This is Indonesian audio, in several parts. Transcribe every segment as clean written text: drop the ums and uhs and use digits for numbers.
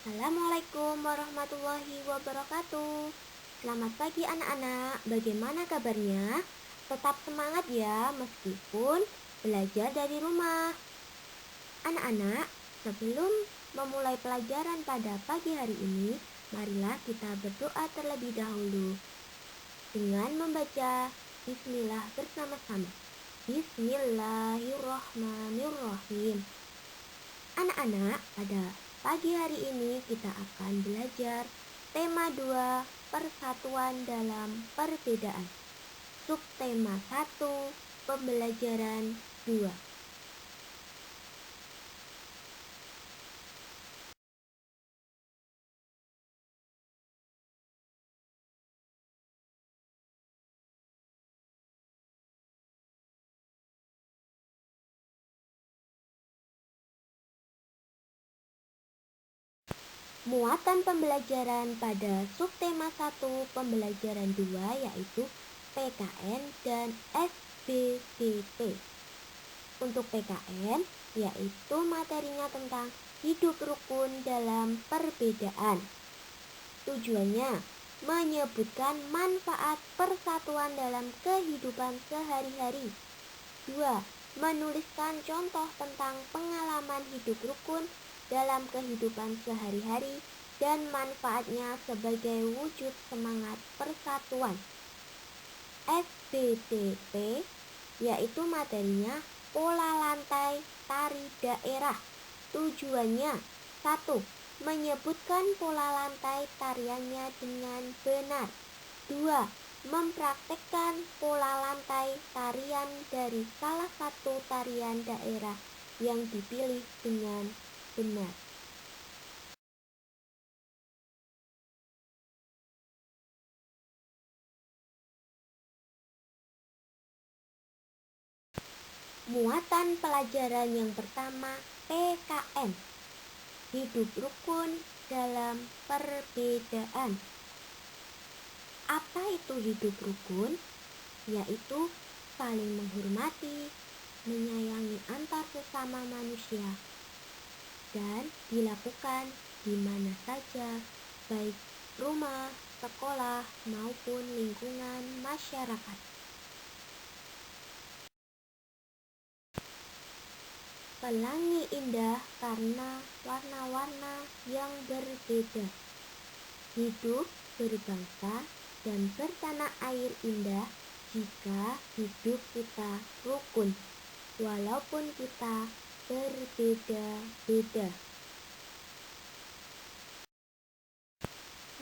Assalamualaikum warahmatullahi wabarakatuh. Selamat pagi anak-anak, bagaimana kabarnya? Tetap semangat ya meskipun belajar dari rumah. Anak-anak, sebelum memulai pelajaran pada pagi hari ini, marilah kita berdoa terlebih dahulu dengan membaca Bismillah bersama-sama. Bismillahirrahmanirrahim. Anak-anak, pada pagi hari ini kita akan belajar tema 2, persatuan dalam perbedaan. Subtema 1, pembelajaran 2. Muatan pembelajaran pada subtema 1 pembelajaran 2 yaitu PKN dan SBDP. Untuk PKN yaitu materinya tentang hidup rukun dalam perbedaan. Tujuannya menyebutkan manfaat persatuan dalam kehidupan sehari-hari. 2. Menuliskan contoh tentang pengalaman hidup rukun dalam kehidupan sehari-hari dan manfaatnya sebagai wujud semangat persatuan. SBDP yaitu materinya pola lantai tari daerah. Tujuannya 1. Menyebutkan pola lantai tariannya dengan benar. 2. Mempraktekkan pola lantai tarian dari salah satu tarian daerah yang dipilih dengan benar. Muatan pelajaran yang pertama PKN, hidup rukun dalam perbedaan. Apa itu hidup rukun? Yaitu saling menghormati, menyayangi antar sesama manusia, dan dilakukan di mana saja, baik rumah, sekolah, maupun lingkungan masyarakat. Pelangi indah karena warna-warna yang berbeda. Hidup berbangsa dan bertanah air indah jika hidup kita rukun, walaupun kita berbeda-beda.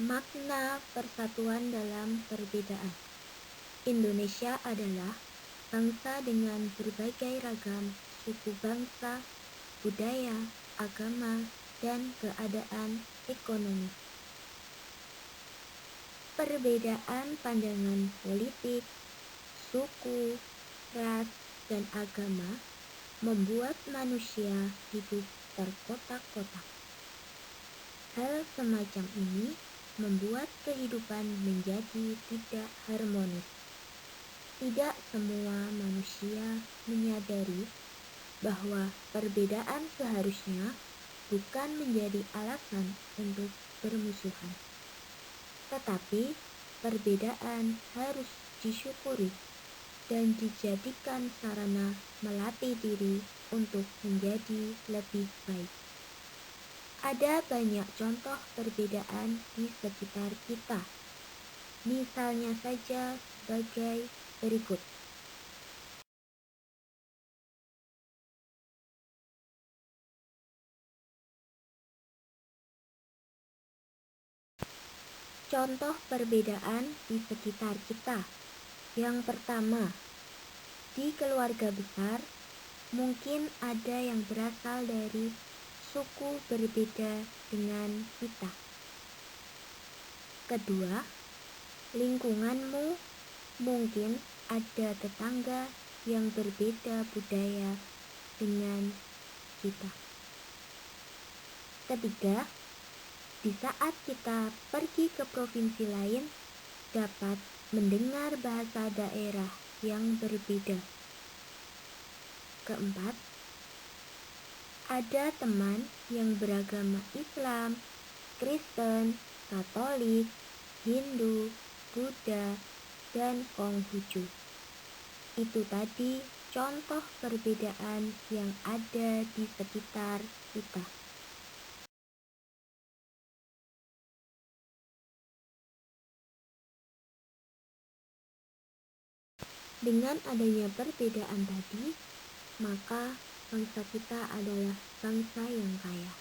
Makna persatuan dalam perbedaan. Indonesia adalah bangsa dengan berbagai ragam suku bangsa, budaya, agama, dan keadaan ekonomi. Perbedaan pandangan politik, suku, ras, dan agama membuat manusia hidup terkotak-kotak. Hal semacam ini membuat kehidupan menjadi tidak harmonis. Tidak semua manusia menyadari bahwa perbedaan seharusnya bukan menjadi alasan untuk bermusuhan. Tetapi perbedaan harus disyukuri dan dijadikan sarana melatih diri untuk menjadi lebih baik. Ada banyak contoh perbedaan di sekitar kita. Misalnya saja sebagai berikut. Contoh perbedaan di sekitar kita. Yang pertama, di keluarga besar, mungkin ada yang berasal dari suku berbeda dengan kita. Kedua, lingkunganmu mungkin ada tetangga yang berbeda budaya dengan kita. Ketiga, di saat kita pergi ke provinsi lain, dapat mendengar bahasa daerah yang berbeda. Keempat, ada teman yang beragama Islam Kristen, Katolik, Hindu, Buddha, dan Konghucu. Itu tadi contoh perbedaan yang ada di sekitar kita. Dengan adanya perbedaan tadi, maka bangsa kita adalah bangsa yang kaya.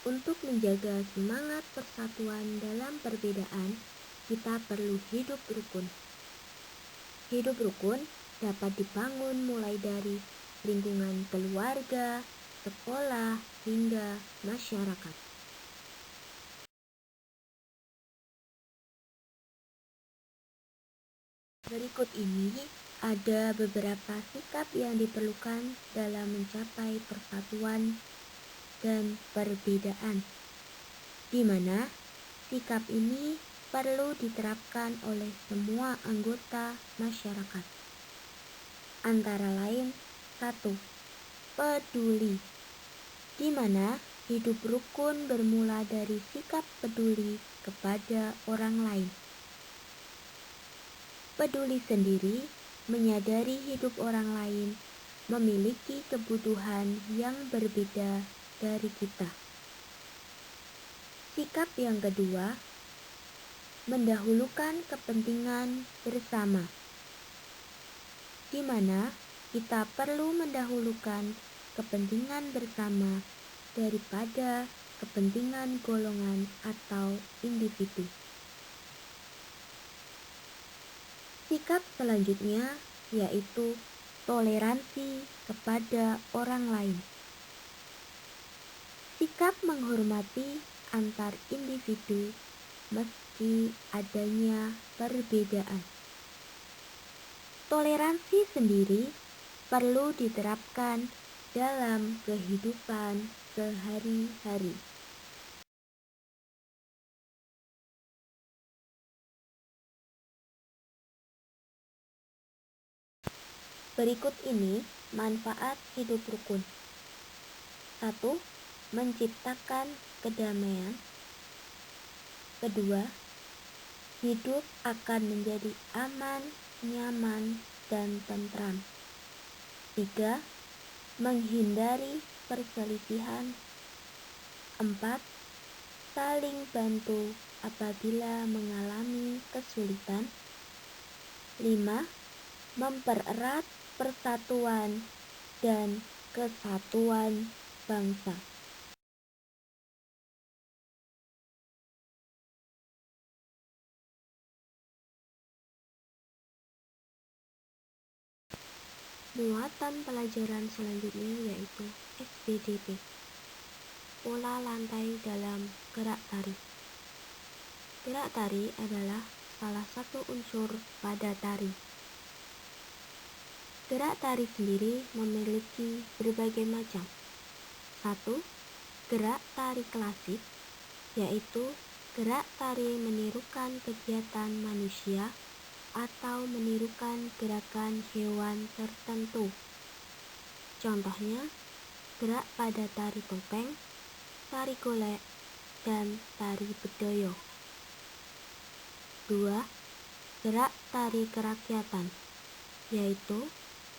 Untuk menjaga semangat persatuan dalam perbedaan, kita perlu hidup rukun. Hidup rukun dapat dibangun mulai dari lingkungan keluarga, sekolah, hingga masyarakat. Berikut ini ada beberapa sikap yang diperlukan dalam mencapai persatuan dan perbedaan, di mana sikap ini perlu diterapkan oleh semua anggota masyarakat. Antara lain, 1. Peduli, di mana hidup rukun bermula dari sikap peduli kepada orang lain. Peduli sendiri menyadari hidup orang lain memiliki kebutuhan yang berbeda dari kita. Sikap yang kedua, mendahulukan kepentingan bersama, di mana kita perlu mendahulukan kepentingan bersama daripada kepentingan golongan atau individu. Sikap selanjutnya yaitu toleransi kepada orang lain. Sikap menghormati antar individu meski adanya perbedaan. Toleransi sendiri perlu diterapkan dalam kehidupan sehari-hari. Berikut ini manfaat hidup rukun. 1. Menciptakan kedamaian. Kedua, hidup akan menjadi aman, nyaman, dan tentram. 3. Menghindari perselisihan. 4. Saling bantu apabila mengalami kesulitan. 5. Mempererat persatuan dan kesatuan bangsa. Muatan pelajaran selanjutnya yaitu SBDP, pola lantai dalam gerak tari. Gerak tari adalah salah satu unsur pada tari. Gerak tari sendiri memiliki berbagai macam. 1. Gerak tari klasik, yaitu gerak tari menirukan kegiatan manusia atau menirukan gerakan hewan tertentu. Contohnya, gerak pada tari topeng, tari golek, dan tari bedoyo. 2. Gerak tari kerakyatan, yaitu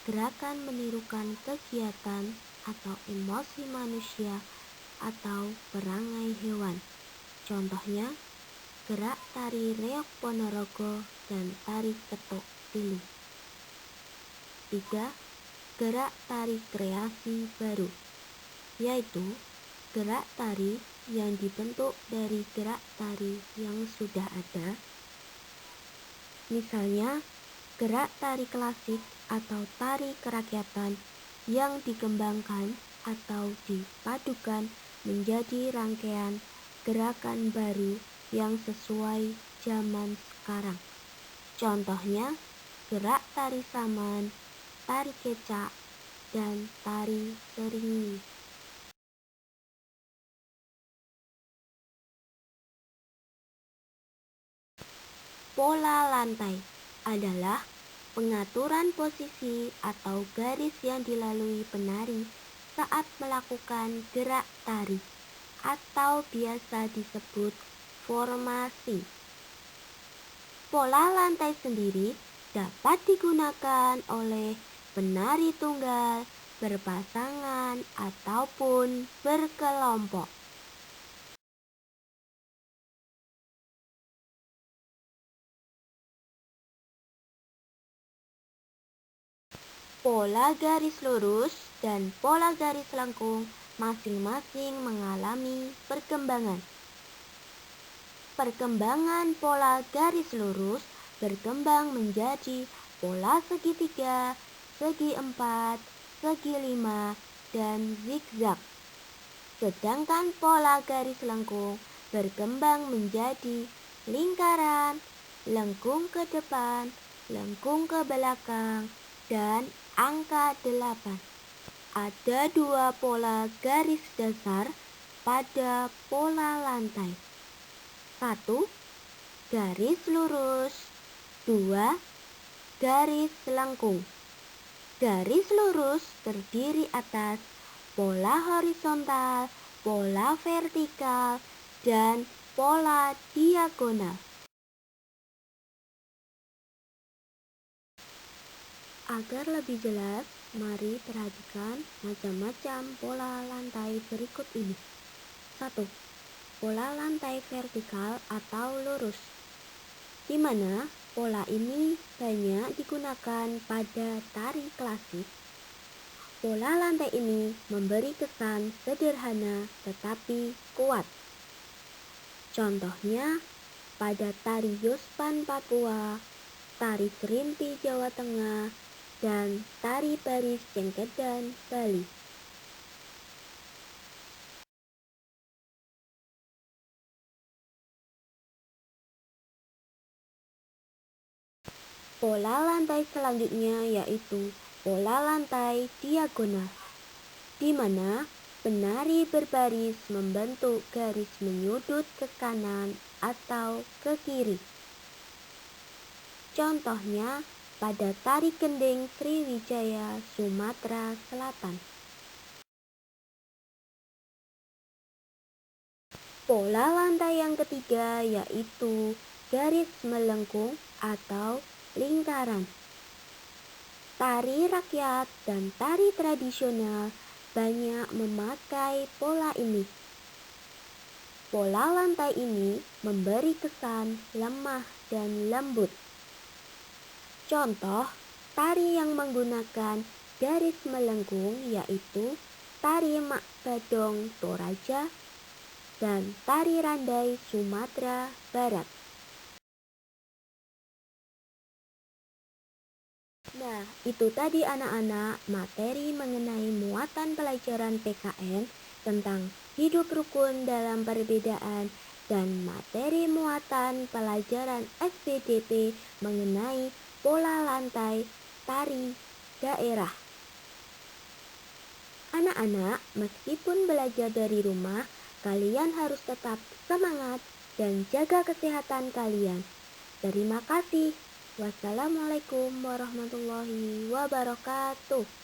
gerakan menirukan kegiatan atau emosi manusia atau perangai hewan. Contohnya, gerak tari reok Ponorogo dan tari ketok tilu. 3. Gerak tari kreasi baru, yaitu gerak tari yang dibentuk dari gerak tari yang sudah ada. Misalnya, gerak tari klasik atau tari kerakyatan yang dikembangkan atau dipadukan menjadi rangkaian gerakan baru yang sesuai zaman sekarang. Contohnya, gerak tari saman, tari kecak, dan tari seringi. Pola lantai adalah pengaturan posisi atau garis yang dilalui penari saat melakukan gerak tari atau biasa disebut formasi. Pola lantai sendiri dapat digunakan oleh penari tunggal, berpasangan, ataupun berkelompok. Pola garis lurus dan pola garis lengkung masing-masing mengalami perkembangan. Perkembangan pola garis lurus berkembang menjadi pola segitiga, segi empat, segi lima, dan zigzag. Sedangkan pola garis lengkung berkembang menjadi lingkaran, lengkung ke depan, lengkung ke belakang, dan angka 8. Ada dua pola garis dasar pada pola lantai. 1. Garis lurus. 2. Garis lengkung. Garis lurus terdiri atas pola horizontal, pola vertikal, dan pola diagonal. Agar lebih jelas, mari perhatikan macam-macam pola lantai berikut ini. 1. Pola lantai vertikal atau lurus, di mana pola ini banyak digunakan pada tari klasik. Pola lantai ini memberi kesan sederhana tetapi kuat. Contohnya pada tari Yospan Papua, tari Serimpi Jawa Tengah, dan tari baris Cengkedan Bali. Pola lantai selanjutnya yaitu pola lantai diagonal, di mana penari berbaris membentuk garis menyudut ke kanan atau ke kiri. Contohnya pada tari gending Sriwijaya, Sumatera Selatan. Pola lantai yang ketiga yaitu garis melengkung atau lingkaran. Tari rakyat dan tari tradisional banyak memakai pola ini. Pola lantai ini memberi kesan lemah dan lembut. Contoh tari yang menggunakan garis melengkung yaitu tari Mak Badong Toraja dan tari Randai Sumatera Barat. Nah, itu tadi anak-anak materi mengenai muatan pelajaran PKN tentang hidup rukun dalam perbedaan dan materi muatan pelajaran SPDP mengenai pola lantai tari daerah. Anak-anak, meskipun belajar dari rumah, kalian harus tetap semangat dan jaga kesehatan kalian. Terima kasih. Wassalamualaikum warahmatullahi wabarakatuh.